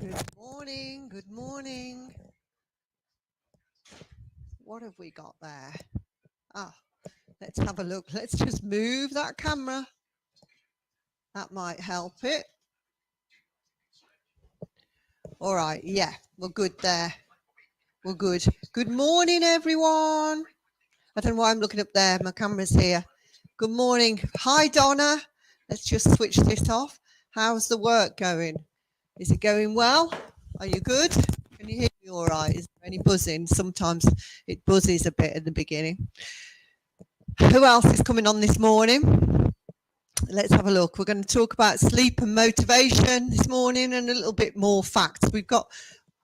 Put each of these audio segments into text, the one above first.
Good morning, good morning. What have we got there? Ah, let's have a look. Let's just move that camera. That might help it. All right, yeah, we're good there. We're good. Good morning, everyone. I don't know why I'm looking up there. My camera's here. Good morning. Hi, Donna. Let's just switch this off. How's the work going? Is it going well? Are you good? Can you hear me all right? Is there any buzzing? Sometimes it buzzes a bit at the beginning. Who else is coming on this morning? Let's have a look. We're going to talk about sleep and motivation this morning and a little bit more facts. We've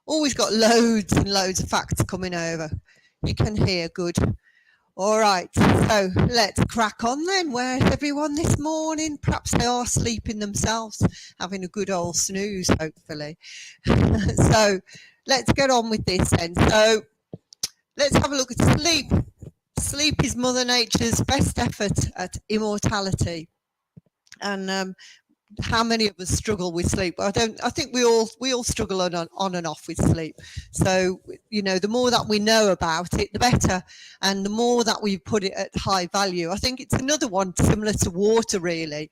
always got loads and loads of facts coming over. You can hear good. All right, so let's crack on then. Where's everyone this morning? Perhaps they are sleeping themselves, having a good old snooze, hopefully. So let's get on with this then. So let's have a look at sleep. Sleep is Mother Nature's best effort at immortality. And how many of us struggle with sleep? I think we all struggle on and off with sleep. So, you know, the more that we know about it, the better. And the more that we put it at high value. I think it's another one similar to water, really.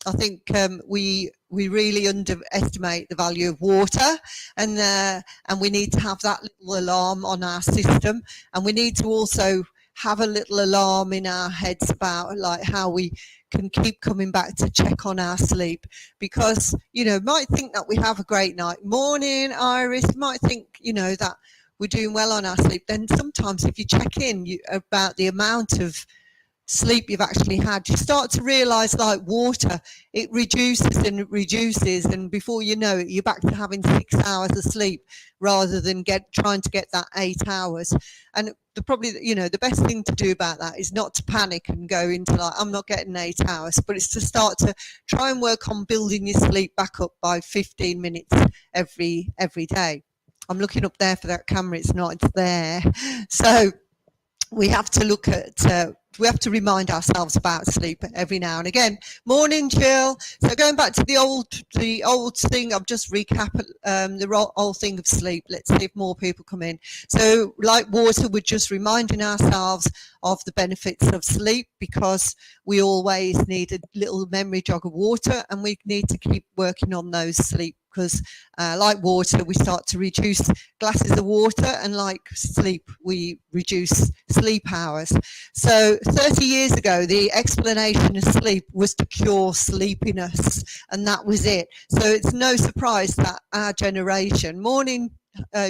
I think we really underestimate the value of water, and we need to have that little alarm on our system, and we need to also have a little alarm in our heads about like how we can keep coming back to check on our sleep, because you know, might think that we have a great night. Morning, Iris. Might think, you know, that we're doing well on our sleep. Then sometimes if you check in about the amount of sleep you've actually had, you start to realize, like water, it reduces and it reduces, and before you know it, you're back to having 6 hours of sleep rather than trying to get that 8 hours. And probably, you know, the best thing to do about that is not to panic and go into like, I'm not getting 8 hours, but it's to start to try and work on building your sleep back up by 15 minutes every day. I'm looking up there for that camera, it's not, it's there. So we have to look at we have to remind ourselves about sleep every now and again. Morning, Jill. So going back to the old thing, I've just recapped the old thing of sleep. Let's see if more people come in. So like water, we're just reminding ourselves of the benefits of sleep, because we always need a little memory jog of water, and we need to keep working on those sleep, because like water, we start to reduce glasses of water, and like sleep, we reduce sleep hours. So 30 years ago, the explanation of sleep was to cure sleepiness, and that was it. So it's no surprise that our generation, morning,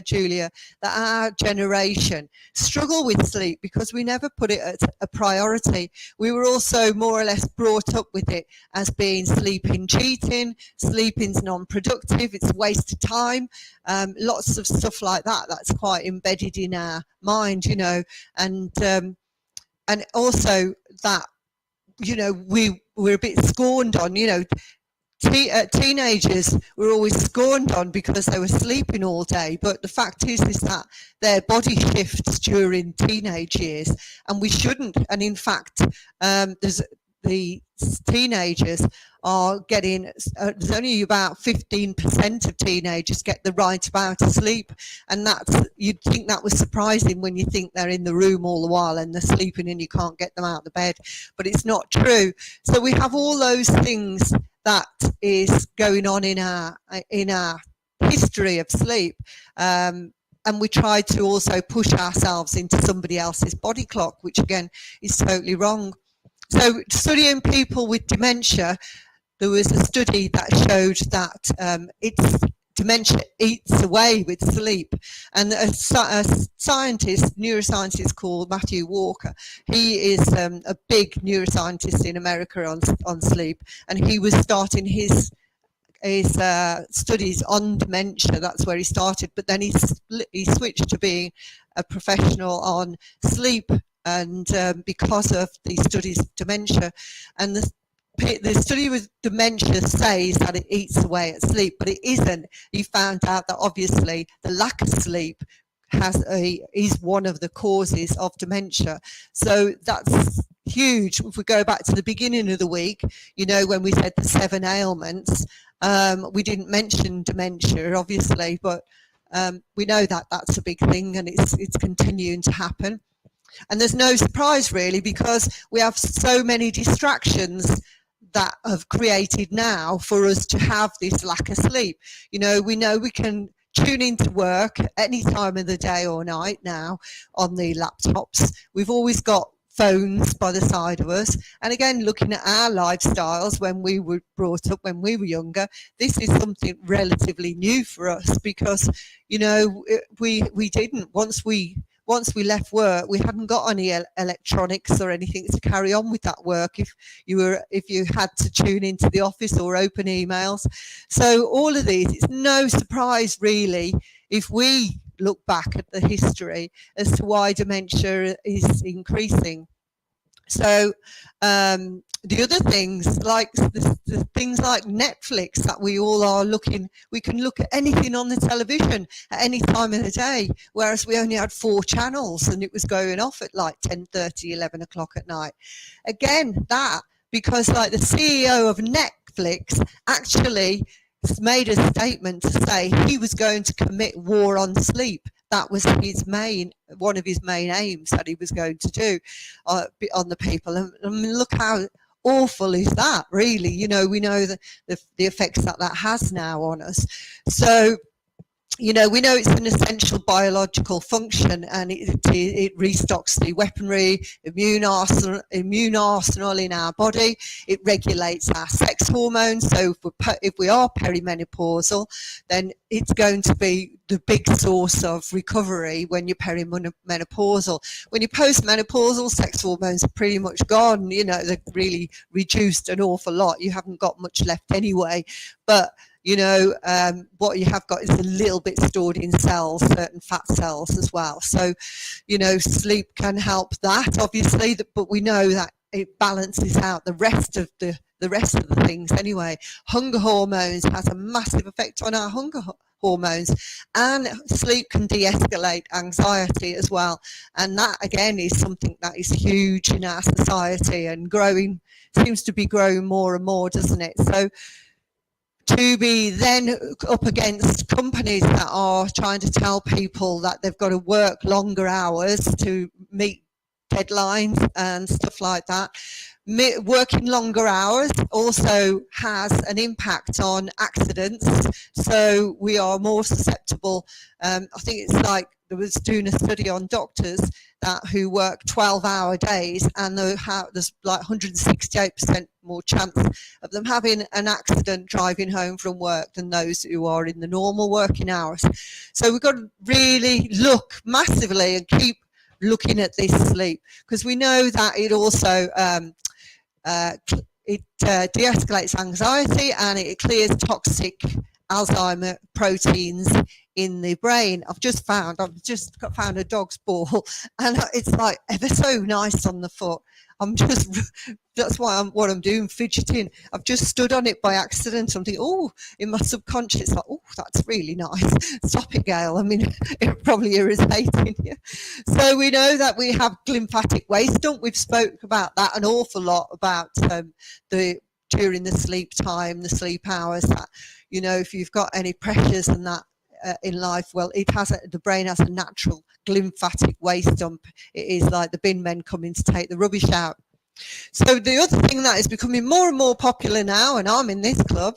Julia, that our generation struggle with sleep because we never put it as a priority. We were also more or less brought up with it as being sleeping cheating, sleeping's non-productive, it's a waste of time, lots of stuff like that that's quite embedded in our mind, you know, and also that, you know, we're a bit scorned on, you know, teenagers were always scorned on because they were sleeping all day, but the fact is that their body shifts during teenage years, and we shouldn't. And in fact, there's the teenagers are getting, there's only about 15% of teenagers get the right amount of sleep, and that's, you'd think that was surprising when you think they're in the room all the while and they're sleeping and you can't get them out of the bed, but it's not true. So we have all those things that is going on in our history of sleep, and we try to also push ourselves into somebody else's body clock, which again is totally wrong. So studying people with dementia, there was a study that showed that dementia eats away with sleep, and a scientist, neuroscientist called Matthew Walker, he is a big neuroscientist in America on sleep, and he was starting his studies on dementia. That's where he started, but then he switched to being a professional on sleep, and because of the studies of dementia, and the study with dementia says that it eats away at sleep, but it isn't. He found out that obviously the lack of sleep is one of the causes of dementia. So that's huge. If we go back to the beginning of the week, you know, when we said the 7 ailments, we didn't mention dementia, obviously, but we know that that's a big thing, and it's continuing to happen. And there's no surprise really, because we have so many distractions that have created now for us to have this lack of sleep. You know we can tune into work any time of the day or night now on the laptops. We've always got phones by the side of us, and again, looking at our lifestyles when we were brought up, when we were younger, this is something relatively new for us, because you know we didn't, once we left work, we hadn't got any electronics or anything to carry on with that work if you had to tune into the office or open emails. So all of these, it's no surprise really if we look back at the history as to why dementia is increasing. So the other things, like the things like Netflix, that we all are looking, we can look at anything on the television at any time of the day, whereas we only had 4 channels and it was going off at like 10:30, 11 o'clock at night. Again, that because like the CEO of Netflix actually made a statement to say he was going to commit war on sleep. That was one of his main aims that he was going to do on the people. And I mean, look how awful is that, really? You know, we know the effects that has now on us. So, you know, we know it's an essential biological function, and it restocks the weaponry, immune arsenal in our body. It regulates our sex hormones. So if we are perimenopausal, then it's going to be the big source of recovery when you're perimenopausal. When you're postmenopausal, sex hormones are pretty much gone. You know, they're really reduced an awful lot. You haven't got much left anyway. But you know, what you have got is a little bit stored in cells, certain fat cells as well. So, you know, sleep can help that, obviously, but we know that it balances out the rest of the things anyway. Hunger hormones has a massive effect on our hunger hormones, and sleep can de-escalate anxiety as well. And that again is something that is huge in our society and seems to be growing more and more, doesn't it? So to be then up against companies that are trying to tell people that they've got to work longer hours to meet deadlines and stuff like that. Working longer hours also has an impact on accidents, so we are more susceptible. I think it's like there was doing a study on doctors who work 12-hour days, and there's like 168% more chance of them having an accident driving home from work than those who are in the normal working hours. So we've got to really look massively and keep looking at this sleep, because we know that it also de-escalates anxiety, and it clears toxic Alzheimer proteins in the brain. I've just found a dog's ball, and it's like ever so nice on the foot. That's what I'm doing, fidgeting. I've just stood on it by accident. I'm thinking, oh, in my subconscious, like, oh, that's really nice. Stop it, Gail. I mean, it probably irritating you. So we know that we have glymphatic waste dump. We've spoke about that an awful lot about during the sleep time, the sleep hours, that, you know, if you've got any pressures and that in life, well, the brain has a natural glymphatic waste dump. It is like the bin men coming to take the rubbish out. So the other thing that is becoming more and more popular now, and I'm in this club,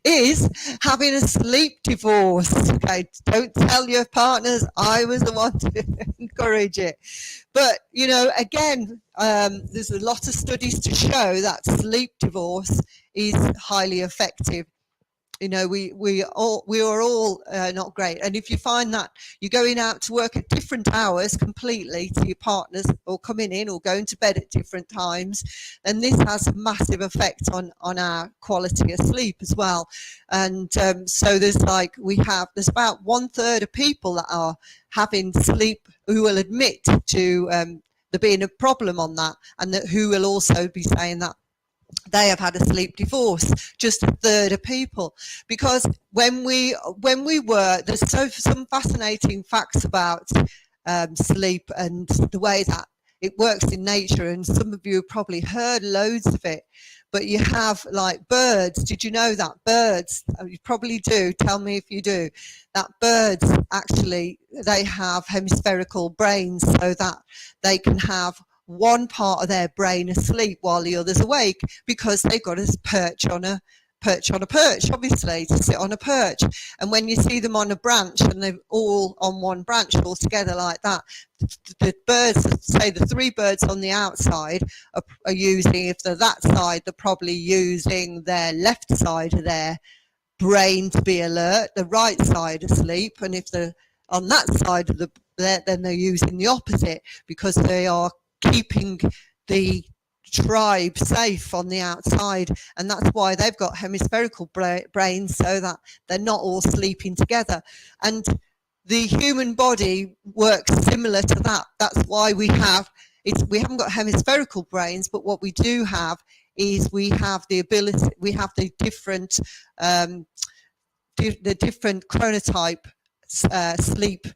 is having a sleep divorce. Okay, don't tell your partners I was the one to encourage it. But, you know, again, there's a lot of studies to show that sleep divorce is highly effective. You know, we are all not great, and if you find that you're going out to work at different hours completely to your partners, or coming in or going to bed at different times, then this has a massive effect on our quality of sleep as well. And so there's about 1/3 of people that are having sleep who will admit to there being a problem on that, and who will also be saying that they have had a sleep divorce. Just 1/3 of people. Because when we were, there's some fascinating facts about sleep and the way that it works in nature, and some of you have probably heard loads of it. But you have like birds. Did you know that birds? You probably do. Tell me if you do. That birds actually, they have hemispherical brains, so that they can have one part of their brain asleep while the other's awake, because they've got to perch on a perch, obviously, to sit on a perch. And when you see them on a branch and they're all on one branch all together like that, the birds, say the three birds on the outside are using, if they're that side, they're probably using their left side of their brain to be alert, the right side asleep. And if they're on that side of then they're using the opposite, because they are keeping the tribe safe on the outside. And that's why they've got hemispherical brains, so that they're not all sleeping together. And the human body works similar to that. That's why we haven't got hemispherical brains, but what we do have is we have the ability, we have the different chronotype sleep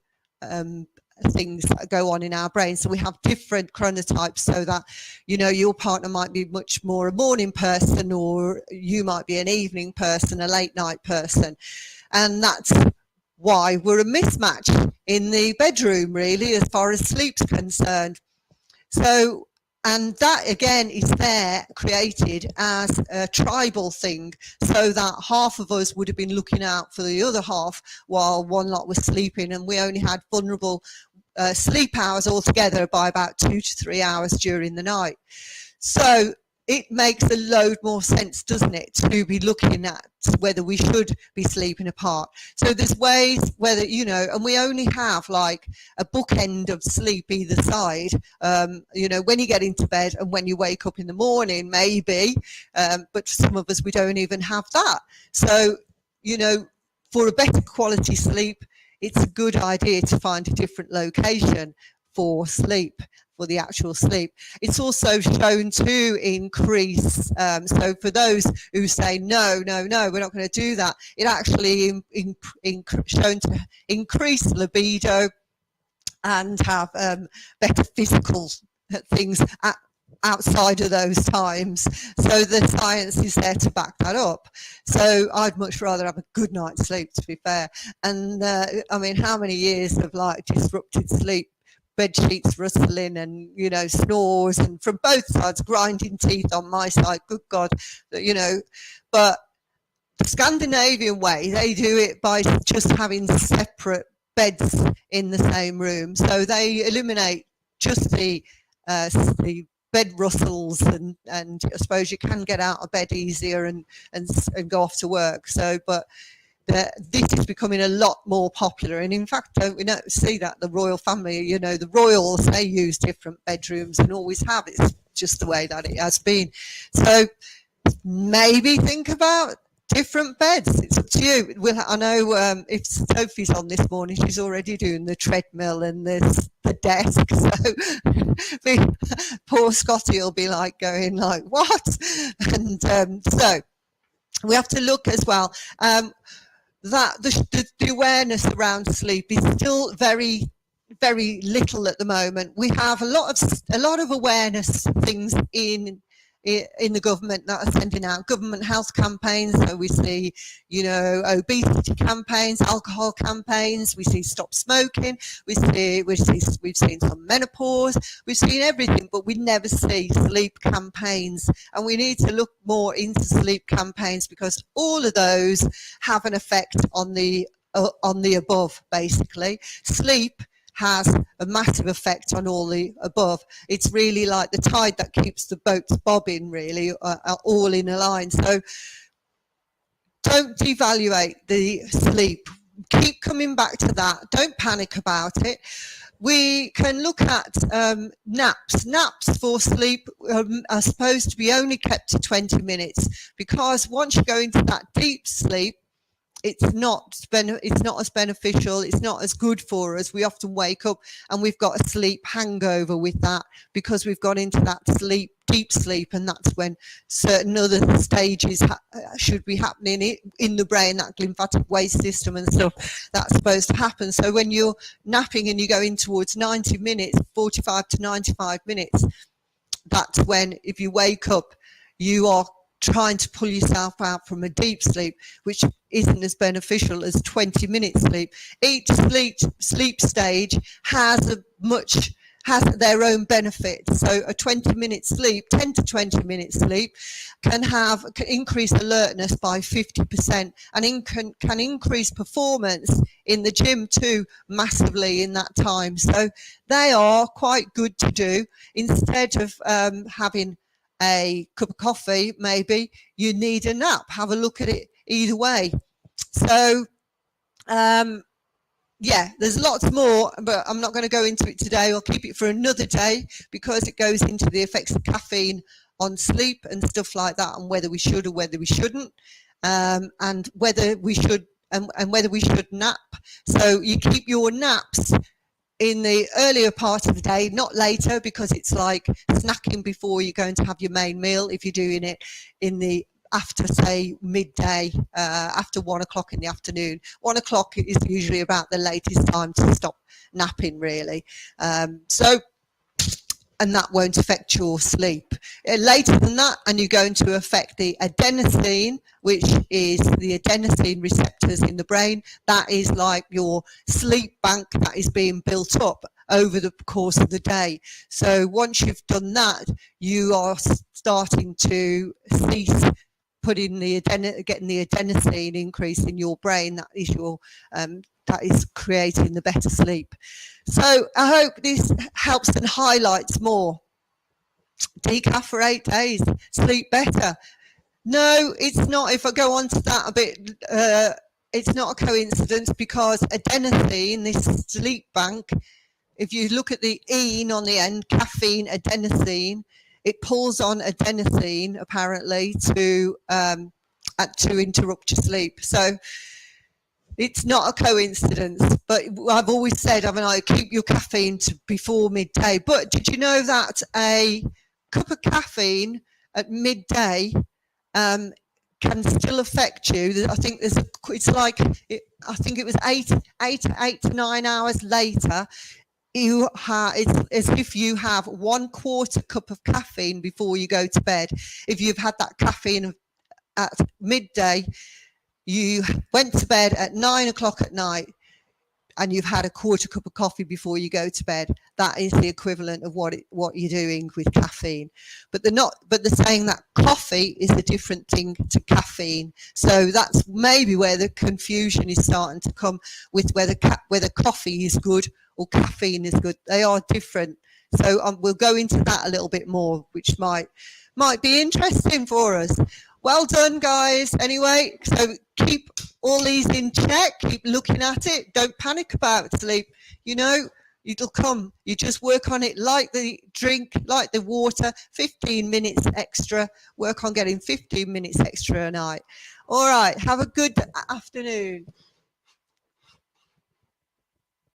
things that go on in our brain. So we have different chronotypes, so that, you know, your partner might be much more a morning person, or you might be an evening person, a late night person. And that's why we're a mismatch in the bedroom, really, as far as sleep's concerned. So, and that again is there created as a tribal thing, so that half of us would have been looking out for the other half while one lot was sleeping, and we only had vulnerable sleep hours altogether by about 2 to 3 hours during the night. So it makes a load more sense, doesn't it, to be looking at whether we should be sleeping apart. So there's ways, whether, you know, and we only have like a bookend of sleep either side, you know, when you get into bed and when you wake up in the morning, maybe, but for some of us, we don't even have that. So, you know, for a better quality sleep, it's a good idea to find a different location for sleep, for the actual sleep. It's also shown to increase, so for those who say, no, we're not going to do that, it actually shown to increase libido and have better physical things outside of those times. So the science is there to back that up. So I'd much rather have a good night's sleep, to be fair. And I mean, how many years of like disrupted sleep, bed sheets rustling and, you know, snores, and from both sides, grinding teeth on my side, good God, you know. But the Scandinavian way, they do it by just having separate beds in the same room. So they eliminate just the bed rustles, and I suppose you can get out of bed easier and go off to work. So, but this is becoming a lot more popular, and in fact, don't we see that the royal family, you know, the royals, they use different bedrooms and always have. It's just the way that it has been. So maybe think about different beds. It's up to you. I know if Sophie's on this morning, she's already doing the treadmill and the desk. So poor Scotty will be like going like, what? And so we have to look as well that the awareness around sleep is still very, very little at the moment. We have a lot of awareness things in the government that are sending out government health campaigns. So we see, you know, obesity campaigns, alcohol campaigns, we see stop smoking, we've seen some menopause, we've seen everything, but we never see sleep campaigns. And we need to look more into sleep campaigns, because all of those have an effect on the above, basically. Sleep has a massive effect on all the above. It's really like the tide that keeps the boats bobbing, really, all in a line. So don't devaluate the sleep. Keep coming back to that. Don't panic about it. We can look at naps. Naps for sleep are supposed to be only kept to 20 minutes, because once you go into that deep sleep, it's not as beneficial, it's not as good for us. We often wake up and we've got a sleep hangover with that, because we've gone into that deep sleep, and that's when certain other stages should be happening in the brain, that lymphatic waste system and stuff that's supposed to happen. So when you're napping and you go in towards 90 minutes, 45 to 95 minutes, that's when, if you wake up, you are trying to pull yourself out from a deep sleep, which isn't as beneficial as 20-minute sleep. Each sleep stage has their own benefits. So a 20-minute sleep, 10 to 20 minute sleep, can increase alertness by 50%, and can increase performance in the gym too massively in that time. So they are quite good to do. Instead of having a cup of coffee, maybe you need a nap. Have a look at it either way. So yeah, there's lots more, but I'm not going to go into it today. I'll keep it for another day, because it goes into the effects of caffeine on sleep and stuff like that, and whether we should or whether we shouldn't, and whether we should and whether we should nap. So you keep your naps in the earlier part of the day, not later, because it's like snacking before you're going to have your main meal. If you're doing it in the after, say, midday, after 1 o'clock in the afternoon. 1 o'clock is usually about the latest time to stop napping, really. And that won't affect your sleep. Later than that, and you're going to affect the adenosine, which is the adenosine receptors in the brain. That is like your sleep bank that is being built up over the course of the day. So once you've done that, you are starting to cease getting the adenosine increase in your brain. That is that is creating the better sleep. So I hope this helps and highlights more. Decaf for 8 days, sleep better. No, it's not. If I go on to that a bit, it's not a coincidence, because adenosine, this sleep bank, if you look at the ene on the end, caffeine, adenosine, it pulls on adenosine apparently to interrupt your sleep. So it's not a coincidence, but I've always said, keep your caffeine before midday. But did you know that a cup of caffeine at midday can still affect you? I think it was 8 to 9 hours later. It's as if you have 1/4 cup of caffeine before you go to bed. If you've had that caffeine at midday, you went to bed at 9 o'clock at night, and you've had a 1/4 cup of coffee before you go to bed. That is the equivalent of what you're doing with caffeine. But they're saying that coffee is a different thing to caffeine. So that's maybe where the confusion is starting to come with whether coffee is good or caffeine is good. They are different. So we'll go into that a little bit more, which might be interesting for us. Well done, guys. Anyway, so keep all these in check. Keep looking at it. Don't panic about sleep. It'll come. You just work on it like the drink, like the water. 15 minutes extra. Work on getting 15 minutes extra a night. All right. Have a good afternoon.